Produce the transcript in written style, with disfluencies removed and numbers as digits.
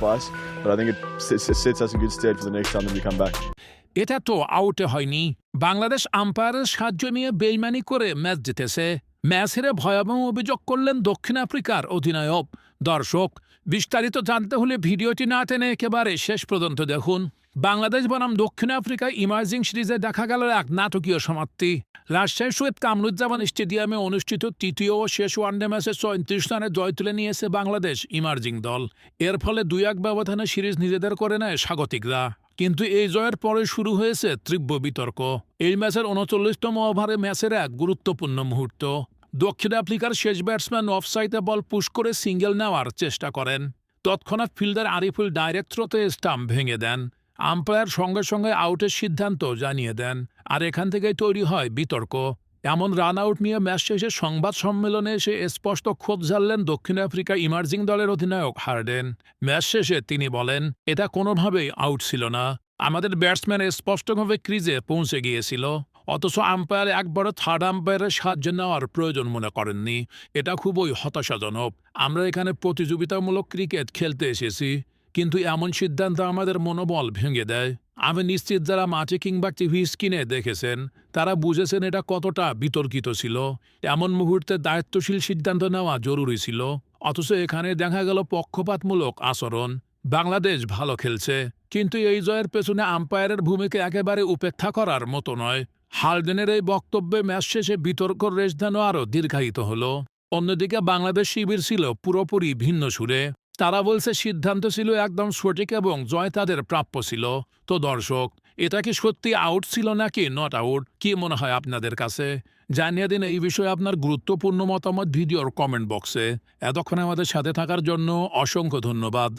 for us, but I think it sits us in good stead for the next time that we come back. এটা তো আউটে হয়নি। বাংলাদেশ আম্পায়ারের সাহায্য নিয়ে বেইমানি করে ম্যাচ জিতেছে। ম্যাচ হেরে ভয়াবহ অভিযোগ করলেন দক্ষিণ আফ্রিকার অধিনায়ক। দর্শক, বিস্তারিত জানতে হলে ভিডিওটি না টেনে একেবারে শেষ পর্যন্ত দেখুন। বাংলাদেশ বনাম দক্ষিণ আফ্রিকায় ইমার্জিং সিরিজে দেখা গেল এক নাটকীয় সমাপ্তি। রাজশাহী শহীদ কামরুজ্জামান স্টেডিয়ামে অনুষ্ঠিত তৃতীয় ও শেষ ওয়ানডে ম্যাচে ৩৬ রানে জয় তুলে নিয়েছে বাংলাদেশ ইমার্জিং দল। এর ফলে ২-১ ব্যবধানে সিরিজ নিজেদের করে নেয় স্বাগতিকরা। কিন্তু এই জয়ের পরে শুরু হয়েছে তীব্র বিতর্ক। এই ম্যাচের ৩৯তম ওভারে ম্যাচের এক গুরুত্বপূর্ণ মুহূর্ত। দক্ষিণ আফ্রিকার শেষ ব্যাটসম্যান অফসাইডে বল পুশ করে সিঙ্গেল নেওয়ার চেষ্টা করেন। তৎক্ষণাৎ ফিল্ডার আরিফুল ডাইরেক্ট থ্রোতে স্টাম্প ভেঙে দেন। আম্পায়ার সঙ্গে সঙ্গে আউটের সিদ্ধান্ত জানিয়ে দেন। আর এখান থেকেই তৈরি হয় বিতর্ক। এমন রান আউট নিয়ে ম্যাচ শেষে সংবাদ সম্মেলনে এসে স্পষ্ট ক্ষোভ ঝাড়লেন দক্ষিণ আফ্রিকা ইমার্জিং দলের অধিনায়ক হার্ডেন। ম্যাচ শেষে তিনি বলেন, এটা কোনোভাবেই আউট ছিল না। আমাদের ব্যাটসম্যান স্পষ্টভাবে ক্রিজে পৌঁছে গিয়েছিল, অথচ আম্পায়ার একবারও থার্ড আম্পায়ারের সাহায্য নেওয়ার প্রয়োজন মনে করেননি। এটা খুবই হতাশাজনক। আমরা এখানে প্রতিযোগিতামূলক ক্রিকেট খেলতে এসেছি, কিন্তু এমন সিদ্ধান্ত আমাদের মনোবল ভেঙে দেয়। আমি নিশ্চিত যারা মাঠে কিংবা টিভি স্ক্রিনে দেখেছেন তারা বুঝেছেন এটা কতটা বিতর্কিত ছিল। এমন মুহূর্তে দায়িত্বশীল সিদ্ধান্ত নেওয়া জরুরি ছিল, অথচ এখানে দেখা গেল পক্ষপাতমূলক আচরণ। বাংলাদেশ ভালো খেলছে, কিন্তু এই জয়ের পেছনে আম্পায়ারের ভূমিকা একেবারে উপেক্ষা করার মতো নয়। হার্ডেনের এই বক্তব্যে ম্যাচ শেষে বিতর্ক রেশ যেন আরও দীর্ঘায়িত হল। অন্যদিকে বাংলাদেশ শিবির ছিল পুরোপুরি ভিন্ন সুরে। তারা বলছে সিদ্ধান্ত ছিল একদম সঠিক এবং জয় তাদের প্রাপ্য ছিল। তো দর্শক, এটা কি সত্যি আউট ছিল নাকি নট আউট? কি মনে হয় আপনাদের কাছে? জানিয়ে দিন এই বিষয়ে আপনার গুরুত্বপূর্ণ মতামত ভিডিওর কমেন্ট বক্সে। এতক্ষণ আমাদের সাথে থাকার জন্য অসংখ্য ধন্যবাদ।